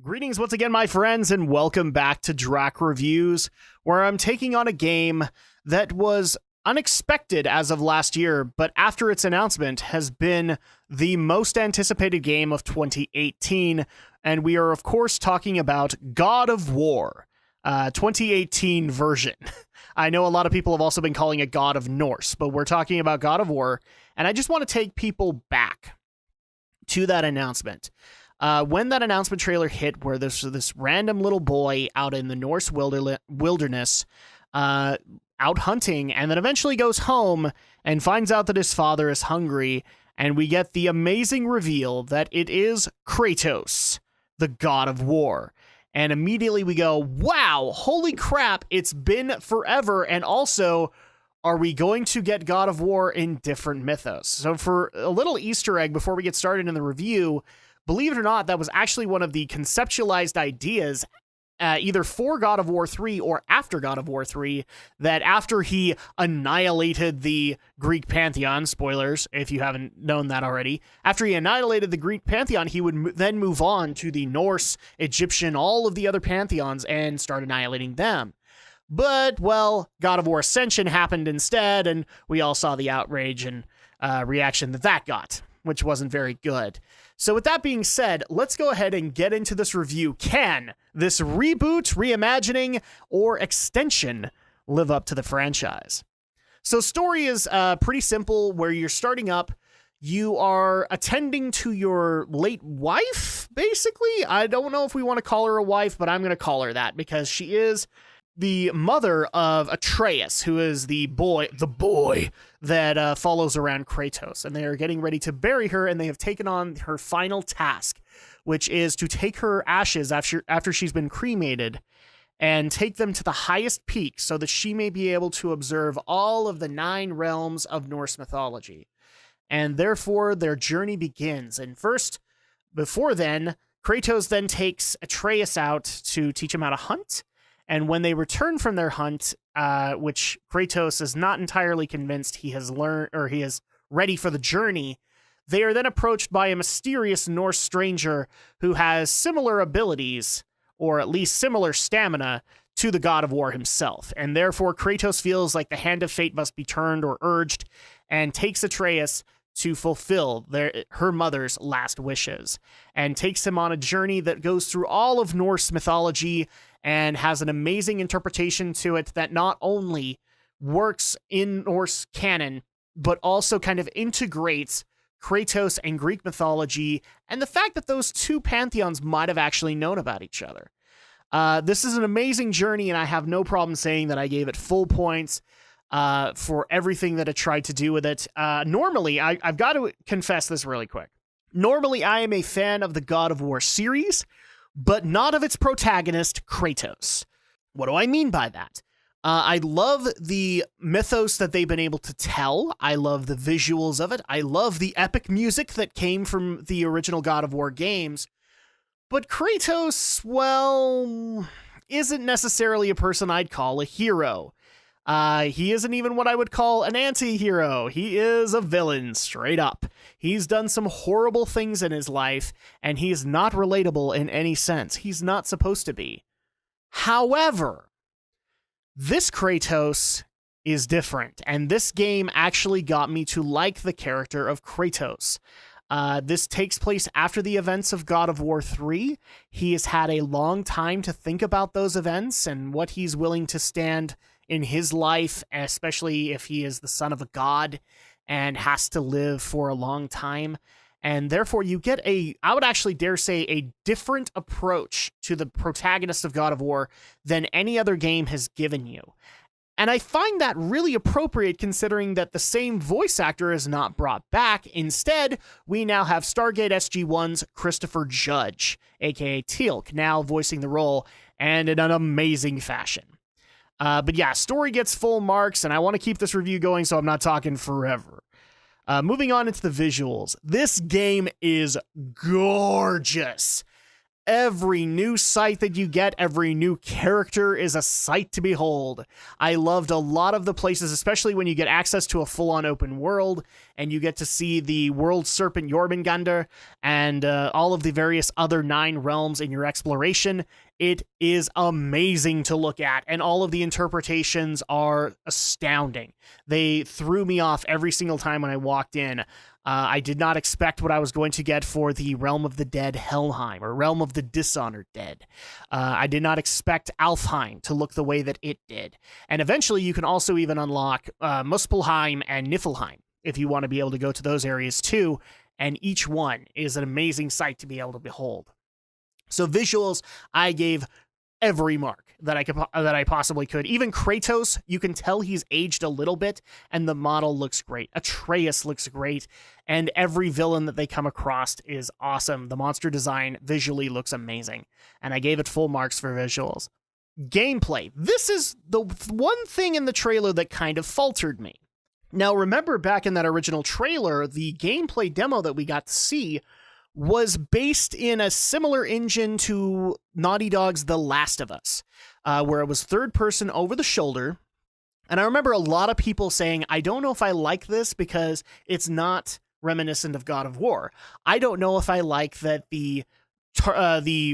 Greetings once again, my friends, and welcome back to Drak Reviews, where I'm taking on a game that was unexpected as of last year, but after its announcement has been the most anticipated game of 2018, and we are, of course, talking about God of War, 2018 version. I know a lot of people have also been calling it God of Norse, but we're talking about God of War, and I just want to take people back to that announcement. When that announcement trailer hit, where there's this random little boy out in the Norse wilderness, out hunting, and then eventually goes home and finds out that his father is hungry, and we get the amazing reveal that it is Kratos, the God of War. And immediately we go, wow, holy crap, it's been forever, and also, are we going to get God of War in different mythos? So for a little Easter egg before we get started in the review, believe it or not, that was actually one of the conceptualized ideas, either for God of War 3 or after God of War 3, that after he annihilated the Greek pantheon, spoilers if you haven't known that already, after he annihilated the Greek pantheon, he would then move on to the Norse, Egyptian, all of the other pantheons and start annihilating them. But, well, God of War Ascension happened instead, and we all saw the outrage and reaction that got, which wasn't very good. So with that being said, let's go ahead and get into this review. Can this reboot, reimagining, or extension live up to the franchise? So story is pretty simple, where you're starting up. You are attending to your late wife, basically. I don't know if we want to call her a wife, but I'm going to call her that because she is the mother of Atreus, who is the boy that follows around Kratos, and they are getting ready to bury her, and they have taken on her final task, which is to take her ashes after she's been cremated and take them to the highest peak so that she may be able to observe all of the 9 realms of Norse mythology. And therefore, their journey begins. And first, before then, Kratos then takes Atreus out to teach him how to hunt. And when they return from their hunt, which Kratos is not entirely convinced he has learned, or he is ready for the journey, they are then approached by a mysterious Norse stranger who has similar abilities, or at least similar stamina, to the God of War himself. And therefore, Kratos feels like the hand of fate must be turned or urged, and takes Atreus to fulfill her mother's last wishes, and takes him on a journey that goes through all of Norse mythology and has an amazing interpretation to it that not only works in Norse canon, but also kind of integrates Kratos and Greek mythology and the fact that those two pantheons might have actually known about each other. This is an amazing journey, and I have no problem saying that I gave it full points for everything that it tried to do with it. Normally, I've got to confess this really quick. Normally, I am a fan of the God of War series, but not of its protagonist, Kratos. What do I mean by that? I love the mythos that they've been able to tell. I love the visuals of it. I love the epic music that came from the original God of War games. But Kratos, well, isn't necessarily a person I'd call a hero. He isn't even what I would call an anti-hero. He is a villain, straight up. He's done some horrible things in his life, and he's not relatable in any sense. He's not supposed to be. However, this Kratos is different, and this game actually got me to like the character of Kratos. This takes place after the events of God of War 3. He has had a long time to think about those events and what he's willing to stand in his life, especially if he is the son of a god and has to live for a long time. And therefore you get I would actually dare say, a different approach to the protagonist of God of War than any other game has given you. And I find that really appropriate, considering that the same voice actor is not brought back. Instead, we now have Stargate SG-1's Christopher Judge, aka Teal'c, now voicing the role, and in an amazing fashion. But yeah, story gets full marks, and I want to keep this review going, so I'm not talking forever. Moving on into the visuals. This game is gorgeous. Every new sight that you get, every new character is a sight to behold. I loved a lot of the places, especially when you get access to a full-on open world and you get to see the world serpent Jormungandr and all of the various other 9 realms in your exploration. It is amazing to look at, and all of the interpretations are astounding. They threw me off every single time when I walked in. I did not expect what I was going to get for the Realm of the Dead Helheim, or Realm of the Dishonored Dead. I did not expect Alfheim to look the way that it did. And eventually you can also even unlock Muspelheim and Niflheim if you want to be able to go to those areas too, and each one is an amazing sight to be able to behold. So visuals, I gave every mark that I possibly could. Even Kratos, you can tell he's aged a little bit, and the model looks great. Atreus looks great, and every villain that they come across is awesome. The monster design visually looks amazing, and I gave it full marks for visuals. Gameplay. This is the one thing in the trailer that kind of faltered me. Now, remember back in that original trailer, the gameplay demo that we got to see was based in a similar engine to Naughty Dog's The Last of Us, where it was third person over the shoulder. And I remember a lot of people saying, I don't know if I like this because it's not reminiscent of God of War. I don't know if I like that the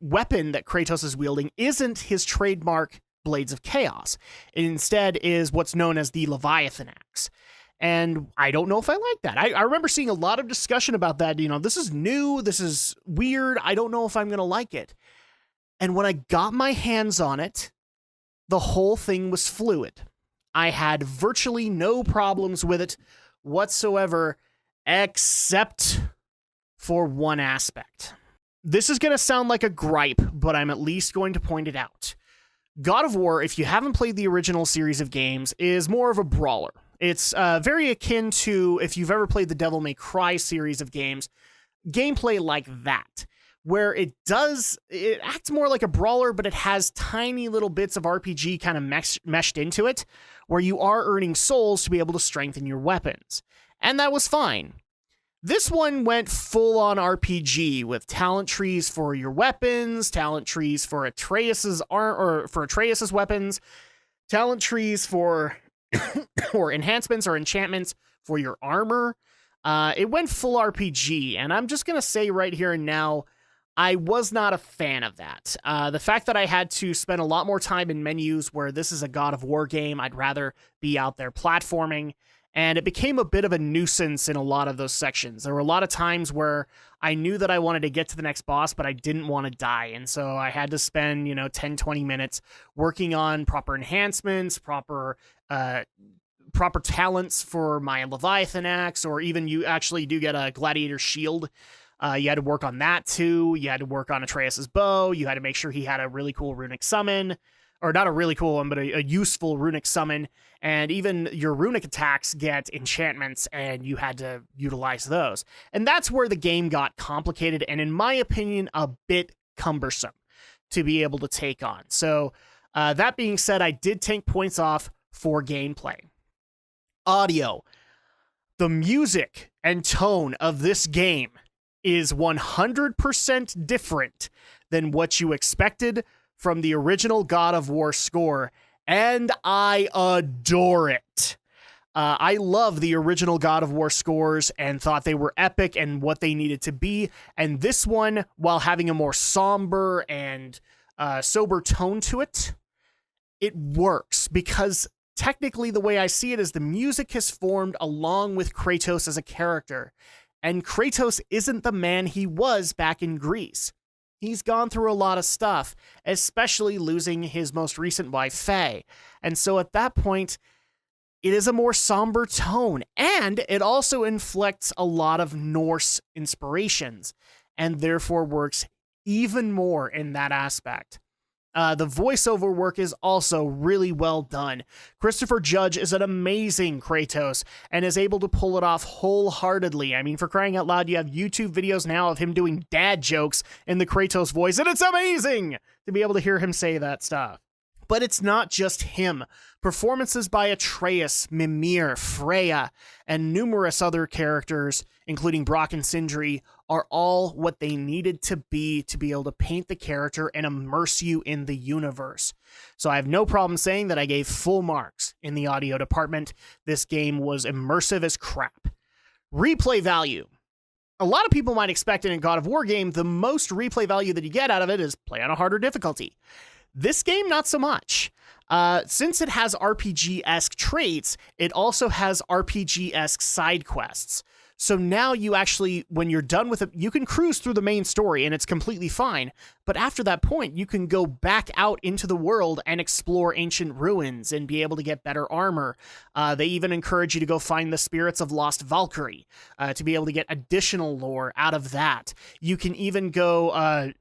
weapon that Kratos is wielding isn't his trademark Blades of Chaos. It instead is what's known as the Leviathan Axe. And I don't know if I like that. I remember seeing a lot of discussion about that. You know, this is new. This is weird. I don't know if I'm going to like it. And when I got my hands on it, the whole thing was fluid. I had virtually no problems with it whatsoever, except for one aspect. This is going to sound like a gripe, but I'm at least going to point it out. God of War, if you haven't played the original series of games, is more of a brawler. It's very akin to, if you've ever played the Devil May Cry series of games, gameplay like that, where it acts more like a brawler, but it has tiny little bits of RPG kind of meshed into it, where you are earning souls to be able to strengthen your weapons. And that was fine. This one went full-on RPG with talent trees for your weapons, talent trees for Atreus's weapons, talent trees for or enhancements or enchantments for your armor. It went full RPG, and I'm just going to say right here and now, I was not a fan of that. The fact that I had to spend a lot more time in menus where this is a God of War game, I'd rather be out there platforming, and it became a bit of a nuisance in a lot of those sections. There were a lot of times where I knew that I wanted to get to the next boss, but I didn't want to die, and so I had to spend, 10, 20 minutes working on proper enhancements, proper talents for my Leviathan Axe, or even you actually do get a Gladiator Shield. You had to work on that too. You had to work on Atreus's bow. You had to make sure he had a really cool runic summon, or not a really cool one, but a useful runic summon. And even your runic attacks get enchantments, and you had to utilize those. And that's where the game got complicated, and in my opinion, a bit cumbersome to be able to take on. So that being said, I did take points off for gameplay. Audio. The music and tone of this game is 100% different than what you expected from the original God of War score, and I adore it. I love the original God of War scores and thought they were epic and what they needed to be, and this one, while having a more somber and sober tone to it, it works because technically the way I see it is the music has formed along with Kratos as a character, and Kratos isn't the man he was back in Greece. He's gone through a lot of stuff, especially losing his most recent wife, Faye. And so at that point, it is a more somber tone, and it also inflects a lot of Norse inspirations, and therefore works even more in that aspect. The voiceover work is also really well done. Christopher Judge is an amazing Kratos and is able to pull it off wholeheartedly. I mean, for crying out loud, you have YouTube videos now of him doing dad jokes in the Kratos voice, and it's amazing to be able to hear him say that stuff. But it's not just him. Performances by Atreus, Mimir, Freya, and numerous other characters, including Brock and Sindri, are all what they needed to be able to paint the character and immerse you in the universe. So I have no problem saying that I gave full marks in the audio department. This game was immersive as crap. Replay value. A lot of people might expect in a God of War game, the most replay value that you get out of it is play on a harder difficulty. This game, not so much. Since it has RPG-esque traits, it also has RPG-esque side quests. So now you actually, when you're done with it, you can cruise through the main story and it's completely fine. But after that point, you can go back out into the world and explore ancient ruins and be able to get better armor. They even encourage you to go find the spirits of lost Valkyrie to be able to get additional lore out of that. You can even go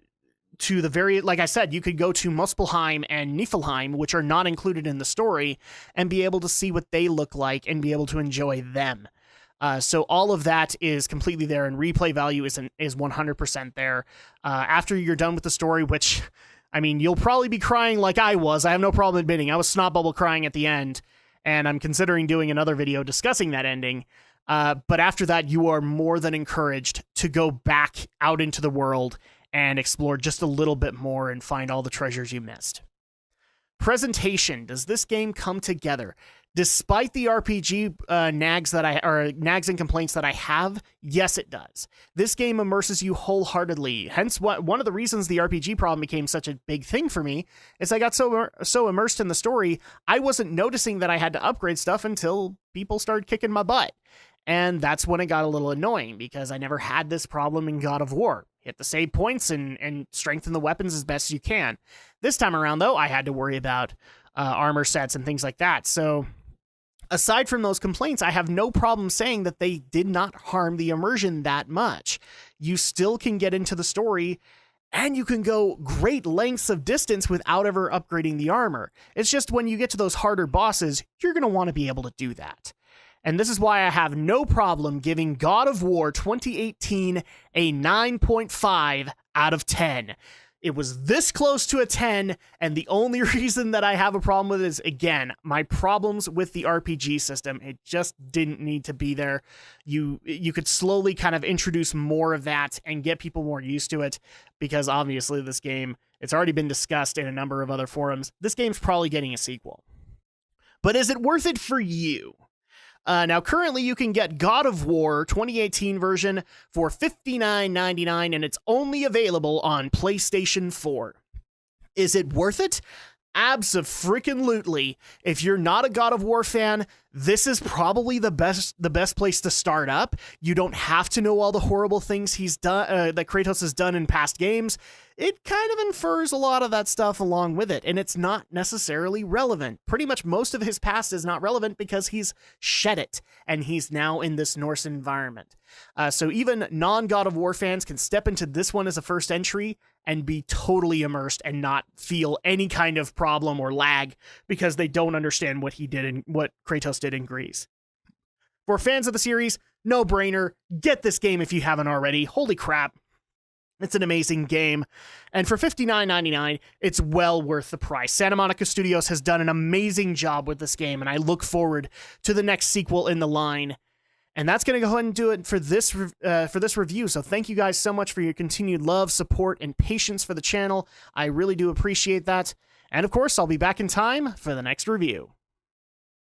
to the very, like I said, you could go to Muspelheim and Niflheim, which are not included in the story, and be able to see what they look like and be able to enjoy them. So all of that is completely there, and replay value is 100% there. After you're done with the story, which, I mean, you'll probably be crying like I was. I have no problem admitting I was snot bubble crying at the end, and I'm considering doing another video discussing that ending. But after that, you are more than encouraged to go back out into the world and explore just a little bit more and find all the treasures you missed. Presentation. Does this game come together? Despite the RPG nags and complaints that I have, yes, it does. This game immerses you wholeheartedly. Hence, one of the reasons the RPG problem became such a big thing for me is I got so immersed in the story, I wasn't noticing that I had to upgrade stuff until people started kicking my butt. And that's when it got a little annoying, because I never had this problem in God of War. Hit the save points and strengthen the weapons as best you can. This time around, though, I had to worry about armor sets and things like that. So aside from those complaints, I have no problem saying that they did not harm the immersion that much. You still can get into the story, and you can go great lengths of distance without ever upgrading the armor. It's just when you get to those harder bosses, you're going to want to be able to do that. And this is why I have no problem giving God of War 2018 a 9.5 out of 10. It was this close to a 10, and the only reason that I have a problem with it is, again, my problems with the RPG system. It just didn't need to be there. You could slowly kind of introduce more of that and get people more used to it, because obviously this game, it's already been discussed in a number of other forums. This game's probably getting a sequel. But is it worth it for you? Now, currently, you can get God of War 2018 version for $59.99, and it's only available on PlayStation 4. Is it worth it? Abso-freaking-lutely. If you're not a God of War fan, this is probably the best place to start up. You don't have to know all the horrible things he's done, that Kratos has done in past games. It kind of infers a lot of that stuff along with it, and it's not necessarily relevant. Pretty much most of his past is not relevant because he's shed it, and he's now in this Norse environment. So even non-God of War fans can step into this one as a first entry and be totally immersed and not feel any kind of problem or lag because they don't understand what he did and what Kratos did in Greece. For fans of the series, no brainer. Get this game if you haven't already. Holy crap. It's an amazing game. And for $59.99, it's well worth the price. Santa Monica Studios has done an amazing job with this game, and I look forward to the next sequel in the line. And that's going to go ahead and do it for this review. So thank you guys so much for your continued love, support, and patience for the channel. I really do appreciate that. And of course, I'll be back in time for the next review.